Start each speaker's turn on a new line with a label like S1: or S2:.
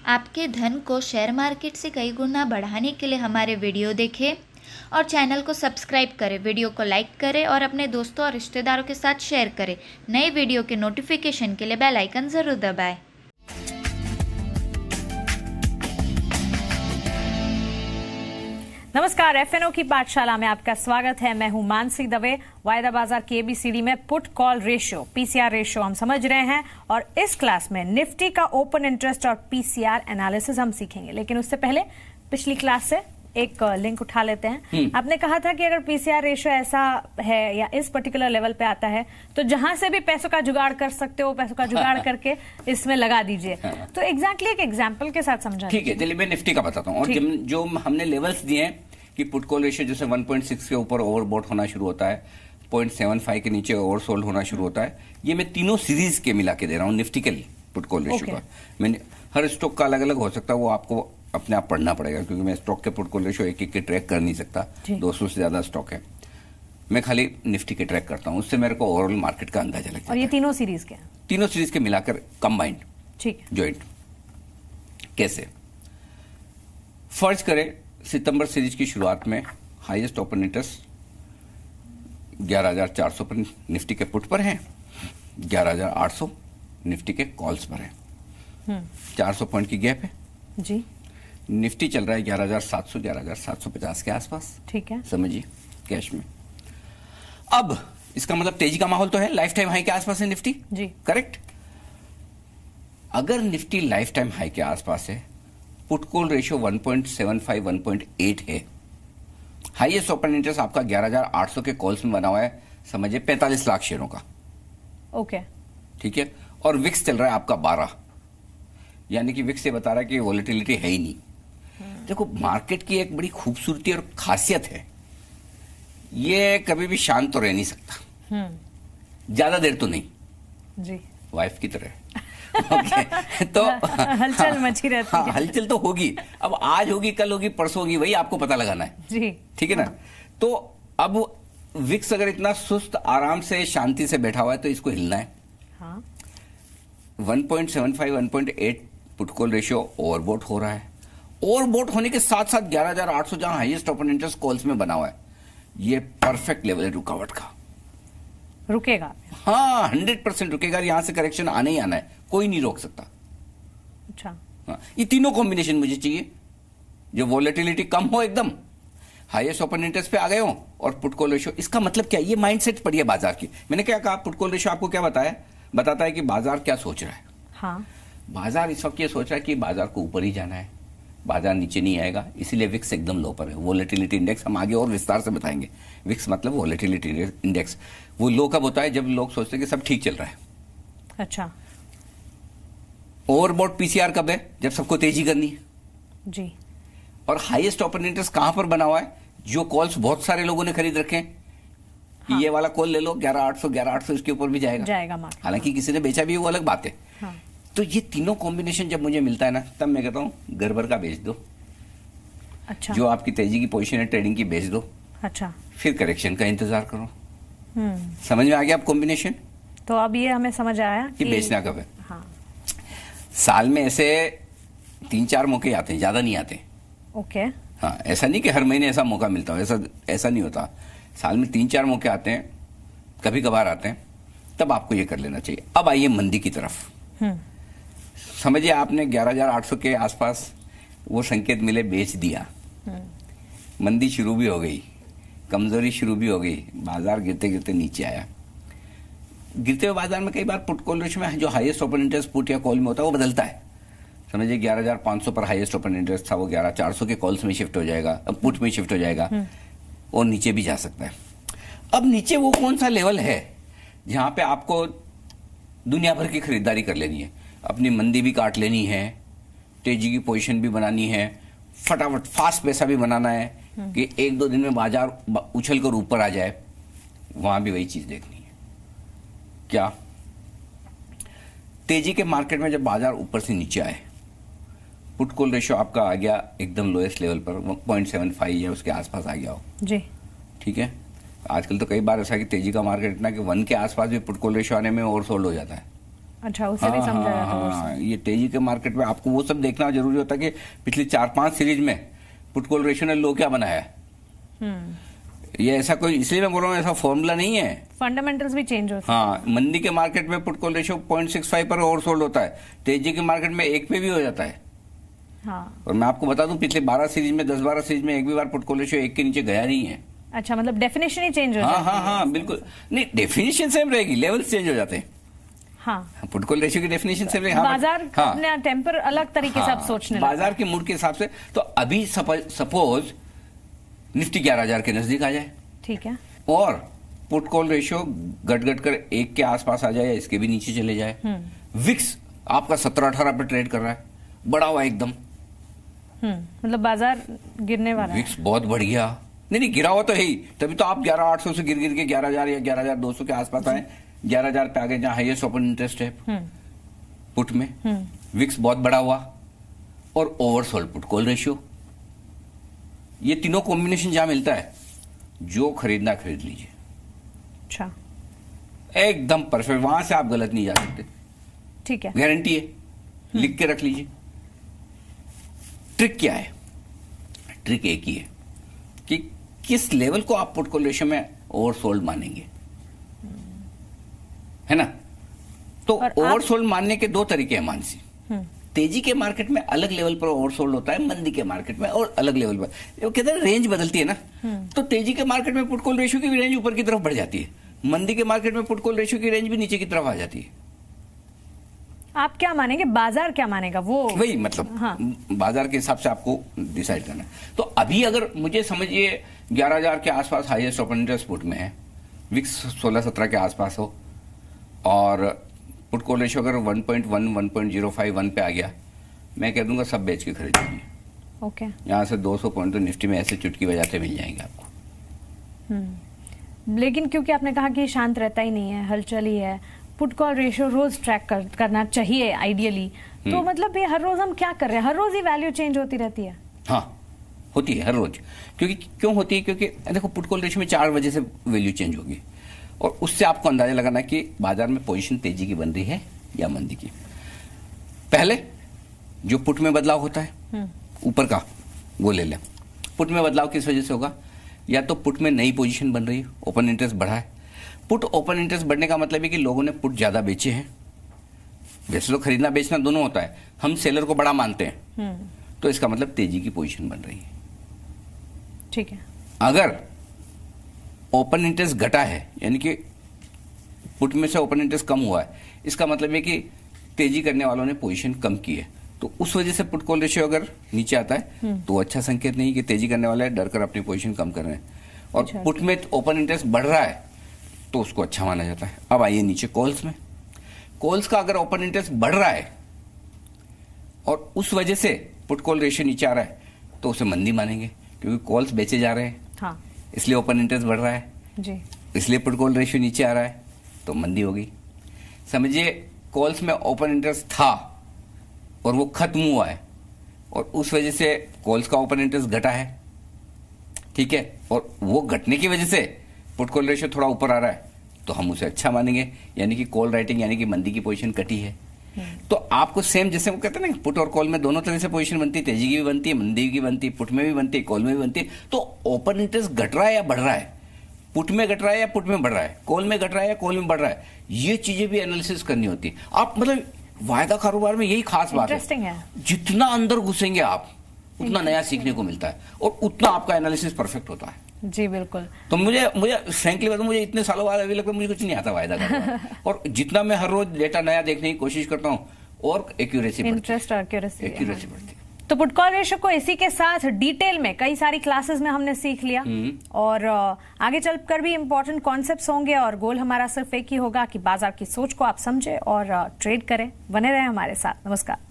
S1: आपके धन को शेयर मार्केट से कई गुना बढ़ाने के लिए हमारे वीडियो देखें और चैनल को सब्सक्राइब करें, वीडियो को लाइक करें और अपने दोस्तों और रिश्तेदारों के साथ शेयर करें। नए वीडियो के नोटिफिकेशन के लिए बेल आइकन ज़रूर दबाएं।
S2: नमस्कार, एफएनओ की पाठशाला में आपका स्वागत है। मैं हूं मानसी दवे। वायदा बाजार की एबीसीडी में put call ratio, PCR ratio हम समझ रहे हैं और इस क्लास में निफ्टी का ओपन इंटरेस्ट और पीसीआर एनालिसिस हम सीखेंगे। लेकिन उससे पहले पिछली क्लास से एक लिंक उठा लेते हैं। आपने कहा था कि अगर पीसीआर रेशियो ऐसा है या इस पर्टिकुलर लेवल पे आता है तो जहां से भी पैसों का जुगाड़ कर सकते हो, पैसों का जुगाड़ करके इसमें लगा दीजिए। तो एग्जैक्टली एक एग्जांपल के साथ समझा।
S3: ठीक है, चलिए मैं निफ्टी का बताता हूँ। और जो हमने लेवल्स दिए हैं कि पुट कॉल रेशियो जैसे 1.6 के ऊपर ओवरबॉट होना शुरू होता है, 0.75 के नीचे ओवरसोल्ड होना शुरू होता है। ये मैं तीनों सीरीज के मिला के दे रहा हूँ निफ्टी के पुट कॉल रेशियो का। मैंने हर स्टॉक का अलग अलग हो सकता है, वो आपको अपने आप पढ़ना पड़ेगा क्योंकि मैं स्टॉक के पुट कॉल रेशियो एक एक के ट्रैक कर नहीं सकता। 200 से ज्यादा स्टॉक है, मैं खाली निफ्टी के ट्रैक करता हूँ। उससे मेरे को ओवरऑल मार्केट का अंदाजा लगता है।
S2: और ये तीनों सीरीज के
S3: मिलाकर कंबाइंड,
S2: ठीक है,
S3: जॉइंट। कैसे फर्ज करें, सितंबर सीरीज की शुरुआत में हाईएस्ट ओपन इंटरेस्ट 11,400 पर निफ्टी के पुट पर है, 11,800 निफ्टी के कॉल्स पर है। 400 पॉइंट की गैप है
S2: जी।
S3: निफ्टी चल रहा है 11,700 11,750 के आसपास,
S2: ठीक है,
S3: समझिए, कैश में। अब इसका मतलब तेजी का माहौल तो है, लाइफ टाइम हाई के आसपास है निफ्टी
S2: जी,
S3: करेक्ट। अगर निफ्टी लाइफ टाइम हाई के आसपास है, पुट कॉल रेशियो 1.75 1.8 है, हाईएस्ट ओपन इंटरेस्ट आपका 11,800 के कॉल्स में बना हुआ है, समझिए 45 लाख शेयरों का,
S2: ओके,
S3: ठीक है। और विक्स चल रहा है आपका 12, यानी कि विक्स ये बता रहा है कि वॉलेटिलिटी है ही नहीं। देखो, मार्केट की एक बड़ी खूबसूरती और खासियत है, ये कभी भी शांत तो रह नहीं सकता, ज्यादा देर तो नहीं
S2: जी,
S3: वाइफ की तरह। ओके, तो
S2: हलचल मची रहती है।
S3: हलचल तो होगी, अब आज होगी, कल होगी, परसों होगी, वही आपको पता लगाना है
S2: जी,
S3: ठीक है ना। तो अब विक्स अगर इतना सुस्त आराम से शांति से बैठा हुआ है तो इसको हिलना है।
S2: हाँ,
S3: 1.75 1.8 पुट कॉल रेशियो ओवरबॉट हो रहा है। ओवरबॉट होने के साथ साथ 11,800 जहां हाईएस्ट ओपन इंटरेस्ट कॉल्स में बना हुआ है, ये परफेक्ट लेवल है रुकावट का।
S2: रुकेगा?
S3: हाँ, 100% रुकेगा। यहां से करेक्शन आने ही आना है, कोई नहीं रोक सकता।
S2: अच्छा,
S3: हाँ, ये तीनों कॉम्बिनेशन मुझे चाहिए, जो वॉलेटिलिटी कम हो, एकदम हाईएस्ट ओपन इंटरेस्ट पे आ गए हो, और पुट कॉल रेशियो। इसका मतलब क्या है, ये माइंडसेट पड़ी है बाजार की। मैंने क्या कहा, पुट कॉल रेशियो आपको क्या बताता है कि बाजार क्या सोच रहा है।
S2: हाँ,
S3: बाजार इस वक्त ये सोच रहा है कि बाजार को ऊपर ही जाना है, बाजार नीचे नहीं आएगा, इसीलिए विक्स एकदम लो पर है। वॉलेटिलिटी इंडेक्स हम आगे और विस्तार से बताएंगे। विक्स मतलब वॉलेटिलिटी इंडेक्स। वो लो कब होता है, जब लोग सोचते हैं कि सब ठीक चल रहा है।
S2: अच्छा,
S3: ओवरबॉट पीसीआर कब है, जब सबको तेजी करनी है
S2: जी।
S3: और हाईएस्ट ओपन इंटरेस्ट कहां पर बना हुआ है, जो कॉल्स बहुत सारे लोगों ने खरीद रखे हैं। हाँ। ये वाला कॉल ले लो, 11,800 इसके ऊपर भी जाएगा
S2: मार्केट।
S3: हालांकि किसी ने बेचा भी, वो अलग बात है।
S2: हाँ।
S3: तो ये तीनों कॉम्बिनेशन जब मुझे मिलता है ना, तब मैं कहता हूं घर भर का बेच दो।
S2: अच्छा,
S3: जो आपकी तेजी की पोजीशन है ट्रेडिंग की, बेच दो।
S2: अच्छा,
S3: फिर करेक्शन का इंतजार करो। समझ में आ गया आप कॉम्बिनेशन?
S2: तो अब ये हमें समझ आया
S3: कि बेचना कब है।
S2: हाँ,
S3: साल में ऐसे 3-4 मौके आते हैं, ज्यादा नहीं आते।
S2: ओके,
S3: हाँ, ऐसा नहीं कि हर महीने ऐसा मौका मिलता हो, ऐसा नहीं होता। साल में 3-4 मौके आते हैं, कभी कभार आते हैं, तब आपको ये कर लेना चाहिए। अब आइए मंदी की तरफ। समझिए, आपने 11,800 के आसपास वो संकेत मिले, बेच दिया, मंदी शुरू भी हो गई, कमजोरी शुरू भी हो गई, बाजार गिरते गिरते नीचे आया। गिरते हुए बाजार में कई बार पुट कॉल रेशियो में जो हाईएस्ट ओपन इंटरेस्ट पुट या कॉल में होता है वो बदलता है। समझिए 11,500 पर हाईएस्ट ओपन इंटरेस्ट था, वो 11,400 के कॉल्स में शिफ्ट हो जाएगा, अब पुट में शिफ्ट हो जाएगा, और नीचे भी जा सकता है। अब नीचे वो कौन सा लेवल है जहां पे आपको दुनिया भर की खरीदारी कर लेनी है, अपनी मंदी भी काट लेनी है, तेजी की पोजीशन भी बनानी है, फटाफट फास्ट पैसा भी बनाना है कि 1-2 दिन में बाजार उछल कर ऊपर आ जाए। वहां भी वही चीज देखनी है। क्या तेजी के मार्केट में जब बाजार ऊपर से नीचे आए, पुट कॉल रेशियो आपका आ गया एकदम लोएस्ट लेवल पर, 0.75 या उसके आसपास आ गया हो
S2: जी,
S3: ठीक है। आजकल तो कई बार ऐसा कि तेजी का मार्केट इतना कि 1 के आसपास भी पुट कॉल रेशियो आने में ओवरसोल्ड हो जाता है।
S2: अच्छा, उससे भी समझा जाता है।
S3: हाँ, ये तेजी के मार्केट में आपको वो सब देखना जरूरी होता है कि पिछली 4-5 सीरीज में पुट कॉल रेशियो ने लो क्या बनाया है। ये ऐसा कोई, इसलिए मैं बोल रहा हूँ ऐसा फॉर्मूला नहीं है,
S2: फंडामेंटल्स भी चेंज होते हैं।
S3: हाँ, मंदी के मार्केट में पुट कॉल रेशियो 0.65 पर ओवरसोल्ड होता है, तेजी के मार्केट में 1 पे भी हो जाता है।
S2: हाँ।
S3: और मैं आपको बता दूं पिछले 12 सीरीज में 10-12 सीरीज में एक भी बार पुट कॉल रेशियो 1 के नीचे गया नहीं है।
S2: अच्छा, मतलब डेफिनेशन ही चेंज हो जाती
S3: हाँ
S2: है।
S3: हाँ हाँ, बिल्कुल नहीं, डेफिनेशन सेम रहेगी, लेवल्स चेंज हो जाते हैं।
S2: हाँ,
S3: पुट कॉल रेशियो की डेफिनेशन सेम रहेगी।
S2: बाजार अपने टेम्पर अलग तरीके से अब सोचने लगा।
S3: बाजार के मूड के हिसाब से। तो अभी सपोज निफ्टी 11,000 के नजदीक आ जाए,
S2: ठीक है,
S3: और पुट कॉल रेशियो घट कर 1 के आसपास आ जाए या इसके भी नीचे चले जाए, विक्स आपका 17-18 पे ट्रेड कर रहा है, बड़ा हुआ एकदम,
S2: मतलब बाजार गिरने वाला है।
S3: विक्स बहुत बढ़ गया। नहीं, गिरा हुआ तो है ही, तभी तो आप 11,800 से गिर के 11,000 या 11,200 के आसपास आए, 11,000 पे आ गए, जहां हाईएस्ट ओपन इंटरेस्ट है पुट में। विक्स बहुत बड़ा हुआ और ओवरसोल्ड पुट कॉल रेशियो, ये तीनों कॉम्बिनेशन जहां मिलता है, जो खरीदना खरीद लीजिए।
S2: अच्छा,
S3: एकदम परफेक्ट, वहां से आप गलत नहीं जा सकते,
S2: ठीक है,
S3: गारंटी है, लिख के रख लीजिए। ट्रिक क्या है? ट्रिक एक ही है कि किस लेवल को आप पुट कॉल रेशियो में ओवरसोल्ड मानेंगे, है ना। तो ओवरसोल्ड मानने के 2 तरीके हैं मानसी। तेजी के मार्केट में अलग लेवल पर ओवरसोल्ड होता है, मंदी के मार्केट में और अलग लेवल पर, वो कहते हैं रेंज बदलती है ना। तो तेजी के मार्केट में पुट कॉल रेशियो की भी रेंज ऊपर की तरफ बढ़ जाती है, मंदी के मार्केट में पुट कॉल रेशियो की रेंज भी नीचे की तरफ आ जाती है।
S2: आप क्या मानेंगे, बाजार क्या मानेगा, वो
S3: वही मतलब,
S2: हाँ।
S3: बाजार के हिसाब से आपको डिसाइड करना है। तो अभी अगर मुझे समझिए 11,000 के आसपास हाईएस्ट ओपन इंटरेस्ट पुट में है, विक्स 16-17 के आसपास हो, और पुट कॉल रेशियो अगर 1.1, 1.05, 1 पे आ गया, मैं कह दूंगा सब बेच के खरीद लीजिए।
S2: ओके,
S3: यहाँ से 200 पॉइंट तो निफ्टी में ऐसे चुटकी बजाते मिल जाएंगे आपको।
S2: लेकिन क्योंकि आपने कहा कि शांत रहता ही नहीं है, हलचल ही है, पुट कॉल रेशियो रोज ट्रैक करना चाहिए आइडियली, तो मतलब ये हर रोज हम क्या कर रहे हैं, हर रोज ही वैल्यू चेंज होती रहती है।
S3: हाँ, होती है हर रोज। क्योंकि क्यों होती है? क्योंकि देखो पुट कॉल रेशियो में 4 वजह से वैल्यू चेंज होगी, और उससे आपको अंदाजा लगाना कि बाजार में पोजीशन तेजी की बन रही है या मंदी की। पहले जो पुट में बदलाव होता है ऊपर का, वो ले लें। पुट में बदलाव किस वजह से होगा? या तो पुट में नई पोजीशन बन रही है, ओपन इंटरेस्ट बढ़ा है। पुट ओपन इंटरेस्ट बढ़ने का मतलब है कि लोगों ने पुट ज्यादा बेचे हैं। वैसे तो खरीदना बेचना दोनों होता है, हम सेलर को बड़ा मानते हैं, तो इसका मतलब तेजी की पोजीशन बन रही है।
S2: ठीक है,
S3: अगर ओपन इंटरेस्ट घटा है, यानी कि पुट में से ओपन इंटरेस्ट कम हुआ है, इसका मतलब है कि तेजी करने वालों ने पोजीशन कम की है, तो उस वजह से पुट कॉल रेशियो अगर नीचे आता है तो अच्छा संकेत नहीं कि तेजी करने वाले डर कर अपनी पोजीशन कम कर रहे हैं। और
S2: अच्छा,
S3: पुट में ओपन इंटरेस्ट बढ़ रहा है तो उसको अच्छा माना जाता है। अब आइए नीचे कॉल्स में। कॉल्स का अगर ओपन इंटरेस्ट बढ़ रहा है और उस वजह से पुट कॉल रेशियो नीचे आ रहा है, तो उसे मंदी मानेंगे, क्योंकि कॉल्स बेचे जा रहे हैं,
S2: हाँ
S3: इसलिए ओपन इंटरेस्ट बढ़ रहा है
S2: जी,
S3: इसलिए पुट कॉल रेशियो नीचे आ रहा है, तो मंदी हो गई। समझिए कॉल्स में ओपन इंटरेस्ट था और वो खत्म हुआ है, और उस वजह से कॉल्स का ओपन इंटरेस्ट घटा है, ठीक है, और वो घटने की वजह से पुट कॉल रेशियो थोड़ा ऊपर आ रहा है, तो हम उसे अच्छा मानेंगे, यानी कि कॉल राइटिंग, यानी कि मंदी की पोजीशन कटी है। तो आपको सेम, जैसे वो कहते हैं ना, पुट और कॉल में दोनों तरह से पोजीशन बनती है, तेजी की भी बनती है, मंदी की बनती है, पुट में भी बनती है, कॉल में भी बनती है। तो ओपन इंटरेस्ट घट रहा है या बढ़ रहा है, पुट में घट रहा है या पुट में बढ़ रहा है, कॉल में घट रहा है या कॉल में बढ़ रहा है, ये चीजें भी एनालिसिस करनी होती है। आप मतलब वायदा कारोबार में यही खास बात है, जितना अंदर घुसेंगे आप उतना नया सीखने को मिलता है और उतना आपका एनालिसिस परफेक्ट होता है।
S2: जी बिल्कुल।
S3: तो मुझे फ्रैंकली बताऊं, मुझे इतने सालों बाद अभी लगता है मुझे कुछ नहीं आता वायदा कारोबार, और जितना मैं हर रोज डेटा नया देखने की कोशिश करता हूँ और एक्यूरेसी
S2: इंटरेस्ट और एक्यूरेसी
S3: बढ़ती है।
S2: तो पुट कॉल रेशियो को इसी के साथ डिटेल में कई सारी क्लासेस में हमने सीख लिया, और आगे चलकर भी इंपॉर्टेंट कॉन्सेप्ट्स होंगे, और गोल हमारा सिर्फ एक ही होगा कि बाजार की सोच को आप समझे और ट्रेड करें। बने रहे हमारे साथ। नमस्कार।